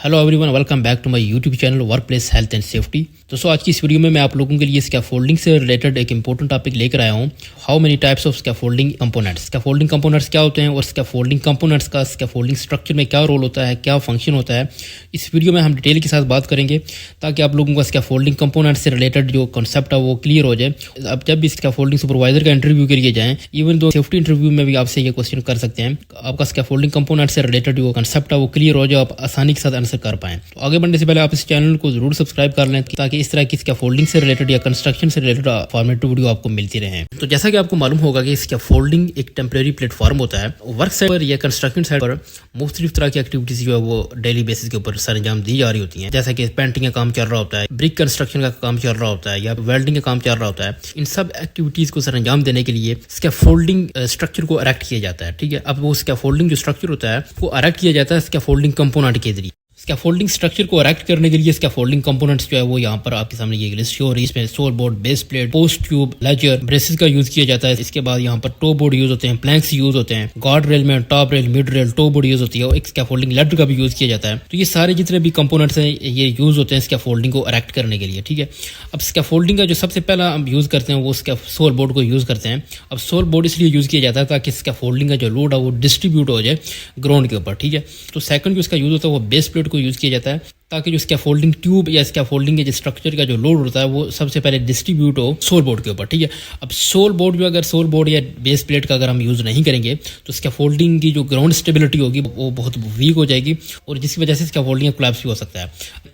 Hello everyone, welcome back to my YouTube channel work place health and safety. दोस्तों, आज की इस video में मैं आप लोगों के लिए स्कैफोल्डिंग से रिलेटेड एक इंपॉर्टेंट टॉपिक लेकर आया हूँ। How many types of scaffolding components. Scaffolding components क्या होते हैं और स्कैफोल्डिंग कंपोनेंट्स का स्कैफोल्डिंग स्ट्रक्चर में क्या रोल होता है, क्या फंक्शन होता है, इस वीडियो में हम डिटेल के साथ बात करेंगे ताकि आप लोगों का स्कैफोल्डिंग कंपोनेंट से रिलेटेड जो कॉन्सेप्ट है वो क्लियर हो जाए। अब जब भी स्कैफोल्डिंग सुपरवाइजर का इंटरव्यू के लिए जाएं, इवन दो सेफ्टी इंटरव्यू में भी आपसे ये क्वेश्चन कर सकते हैं, आपका स्कैफोल्डिंग कंपोनेंट से रिलेटेड जो कॉन्सेप्ट है वो क्लियर हो जाए, आप आसानी के साथ आंसर कर पाएं। तो आगे बढ़ने से पहले आप इस चैनल को जरूर सब्सक्राइब कर लें ताकि इस तरह की स्कैफोल्डिंग से रिलेटेड या कंस्ट्रक्शन से रिलेटेड फॉर्मेटिव वीडियो आपको मिलती रहे। तो जैसा कि आपको मालूम होगा कि स्कैफोल्डिंग एक टेम्परेरी प्लेटफॉर्म होता है। वर्क साइट पर या कंस्ट्रक्शन साइट पर मुख्तलिफ तरह की एक्टिविटीज जो है वो डेली बेसिस के ऊपर सरंजाम दी जा रही होती हैं, जैसा कि पेंटिंग का काम चल रहा होता है, ब्रिक कंस्ट्रक्शन का काम चल रहा होता है या वेल्डिंग का काम चल रहा होता है। इन सब एक्टिविटीज को सरंजाम देने के लिए स्कैफोल्डिंग स्ट्रक्चर को इरेक्ट किया जाता है। ठीक है, अब वो स्कैफोल्डिंग जो स्ट्रक्चर होता है वो इरेक्ट किया जाता है स्कैफोल्डिंग कंपोनेंट के जरिए। स्कैफोल्डिंग स्ट्रक्चर को इरेक्ट करने के लिए स्कैफोल्डिंग कंपोनेंट्स जो है वो यहाँ पर आपके सामने ये लिस्ट हो रही है। इसमें sole board, base plate, post tube, ledger, braces का यूज किया जाता है। इसके बाद यहाँ पर टो बोर्ड यूज होते हैं, प्लैंक्स यूज होते हैं, गार्ड रेल में top rail, mid rail, toe board use होती है और एक स्कैफोल्डिंग लेडर का भी यूज किया जाता है। तो ये सारे जितने भी कंपोनेंट्स हैं ये यूज होते हैं स्कैफोल्डिंग को इरेक्ट करने के लिए। ठीक है, अब स्कैफोल्डिंग का जो सबसे पहला हम यूज करते हैं वो सोल बोर्ड को यूज करते हैं। अब सोल बोर्ड इसलिए यूज किया जाता है ताकि स्कैफोल्डिंग का जो लोड है वो डिस्ट्रीब्यूट हो जाए ग्राउंड के ऊपर। ठीक है, तो सेकंड जो इसका यूज होता है वो बेस प्लेट को यूज किया जाता है ताकि जो स्कैफोल्डिंग ट्यूब या स्कैफोल्डिंग के जो स्ट्रक्चर का जो लोड होता है वो सबसे पहले डिस्ट्रीब्यूट हो सोल बोर्ड के ऊपर। ठीक है, अब सोल बोर्ड जो अगर सोल बोर्ड या बेस प्लेट का अगर हम यूज नहीं करेंगे तो स्कैफोल्डिंग की जो ग्राउंड स्टेबिलिटी होगी वो बहुत वीक हो जाएगी और जिसकी वजह से स्कैफोल्डिंग कोलैप्स भी हो सकता है।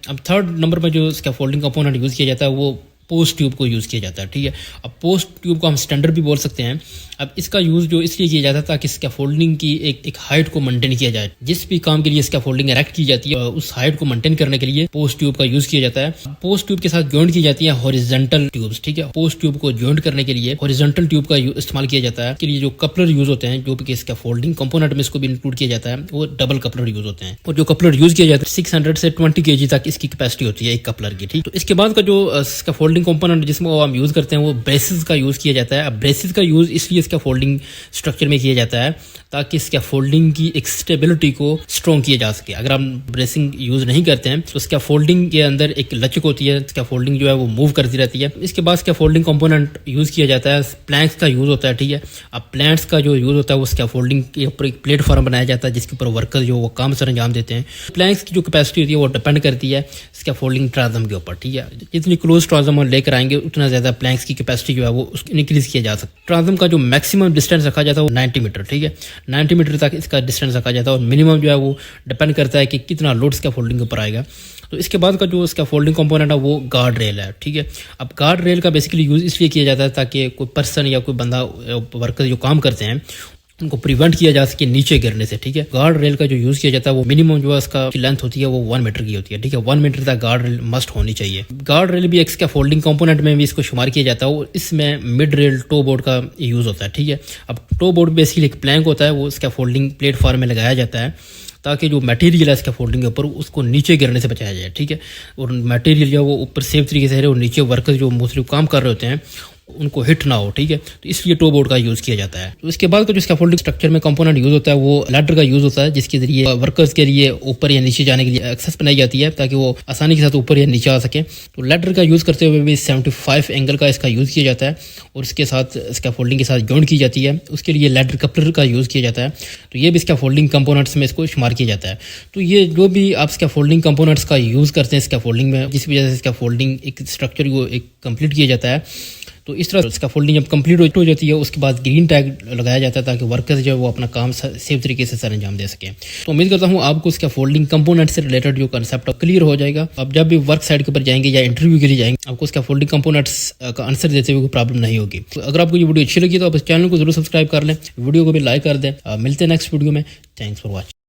अब थर्ड नंबर पर जो स्कैफोल्डिंग कंपोनेंट यूज किया जाता है वो पोस्ट ट्यूब को यूज़ किया जाता है। ठीक है, अब पोस्ट ट्यूब को हम स्टैंडर्ड भी बोल सकते हैं। अब इसका यूज़ जो इसलिए किया जाता है ताकि स्कैफोल्डिंग की एक हाइट को मेंटेन किया जाए। जिस भी काम के लिए स्कैफोल्डिंग इरेक्ट की जाती है उस हाइट को मेंटेन करने के लिए पोस्ट ट्यूब का यूज़ किया जाता है। पोस्ट ट्यूब के साथ जॉइंट की जाती है हॉरिजॉन्टल ट्यूब्स। ठीक है, पोस्ट ट्यूब को जॉइंट करने के लिए हॉरिजॉन्टल ट्यूब का इस्तेमाल किया जाता है। के लिए जो कपलर यूज होते हैं, जो कि स्कैफोल्डिंग कंपोनेंट में इसको भी इंक्लूड किया जाता है, वो डबल कपलर यूज होते हैं। और जो कपलर यूज किया जाता है 600 से 20 kg तक इसकी कैपेसिटी होती है एक कपलर की। ठीक, तो इसके बाद का जो स्कैफोल्डिंग कंपोनेंट जिसमें हम यूज करते हैं वो ब्रेसेस का यूज किया जाता है। अब ब्रेसेस का यूज इसलिए स्कैफोल्डिंग स्ट्रक्चर में किया जाता है ताकि स्कैफोल्डिंग की एक स्टेबिलिटी को स्ट्रॉन्ग किया जा सके। अगर हम ब्रेसिंग यूज नहीं करते हैं तो स्कैफोल्डिंग के अंदर एक लचक होती है, स्कैफोल्डिंग जो है वो मूव करती रहती है। इसके बाद स्कैफोल्डिंग कंपोनेंट यूज किया जाता है, प्लैंक्स का यूज होता है। ठीक है, अब प्लैंक्स का जो यूज होता है वो स्कैफोल्डिंग के ऊपर एक प्लेटफॉर्म बनाया जाता है जिसके ऊपर वर्कर जो वो काम सर अंजाम देते हैं। प्लैंक्स की जो कैपेसिटी होती है वो डिपेंड करती है स्कैफोल्डिंग ट्रांसम के ऊपर। ठीक है, जितनी क्लोज ट्रांसम हम लेकर आएंगे उतना ज्यादा प्लैंक्स की कैपेसिटी जो है वो इंक्रीज किया जा सकता है। ट्रांसम का जो मैक्सिमम डिस्टेंस रखा जाता है वो 90 मीटर। ठीक है, 90 मीटर तक इसका डिस्टेंस रखा जाता है और मिनिमम जो है वो डिपेंड करता है कि कितना लोड स्कैफोल्डिंग के ऊपर आएगा। तो इसके बाद का जो स्कैफोल्डिंग कंपोनेंट है वो गार्ड रेल है। ठीक है, अब गार्ड रेल का बेसिकली यूज इसलिए किया जाता है ताकि कोई पर्सन या कोई बंदा वर्कर जो काम करते हैं उनको प्रिवेंट किया जा सके नीचे गिरने से। ठीक है, गार्ड रेल का जो यूज किया जाता है वो मिनिमम जो है उसका लेंथ होती है वो 1 मीटर की होती है। ठीक है, 1 मीटर तक गार्ड रेल मस्ट होनी चाहिए। गार्ड रेल भी एक स्कैफोल्डिंग कंपोनेंट में भी इसको शुमार किया जाता है और इसमें मिड रेल टो बोर्ड का यूज होता है। ठीक है, अब टो बोर्ड बेसिकली एक प्लैंक होता है, वो स्कैफोल्डिंग प्लेटफॉर्म में लगाया जाता है ताकि जो मटेरियल है स्कैफोल्डिंग के ऊपर उसको नीचे गिरने से बचाया जाए। ठीक है, और मटेरियल जो वो ऊपर सेफ तरीके से रहे और नीचे वर्कर्स जो मुख्तलिफ काम कर रहे होते हैं उनको हिट ना हो। ठीक है, तो इसलिए टो बोर्ड का यूज किया जाता है। तो इसके बाद का जो स्कैफोल्डिंग स्ट्रक्चर में कंपोनेंट यूज होता है वो लैडर का यूज होता है जिसके जरिए वर्कर्स के लिए ऊपर या नीचे जाने के लिए एक्सेस बनाई जाती है ताकि वो आसानी के साथ ऊपर या नीचे आ सके। तो लैडर का यूज करते हुए भी 75 एंगल का इसका यूज किया जाता है और इसके साथ स्कैफोल्डिंग के साथ जॉइंट की जाती है। उसके लिए लैडर कपलर का यूज किया जाता है। तो ये भी स्कैफोल्डिंग कंपोनेंट्स में इसको शुमार किया जाता है। तो ये जो भी आप स्कैफोल्डिंग कंपोनेंट्स का यूज करते हैं स्कैफोल्डिंग में, जिस वजह से स्कैफोल्डिंग एक स्ट्रक्चर को एक कंप्लीट किया जाता है। तो इस तरह स्कैफोल्डिंग जब कंप्लीट हो जाती है उसके बाद ग्रीन टैग लगाया जाता है ताकि वर्कर्स जो है वो अपना काम सेफ तरीके से सर अंजाम दे सके। तो उम्मीद करता हूँ आपको स्कैफोल्डिंग कंपोनेंट से रिलेटेड जो कंसेप्ट क्लियर हो जाएगा। अब जब भी वर्क साइट के ऊपर जाएंगे या इंटरव्यू के लिए जाएंगे आपको स्कैफोल्डिंग कंपोनेंट्स का आंसर देते हुए कोई प्रॉब्लम नहीं होगी। तो अगर आपको ये वीडियो अच्छी लगी तो आप इस चैनल को जरूर सब्सक्राइब कर लें, वीडियो को भी लाइक कर दें। मिलते हैं नेक्स्ट वीडियो में। Thanks for watching.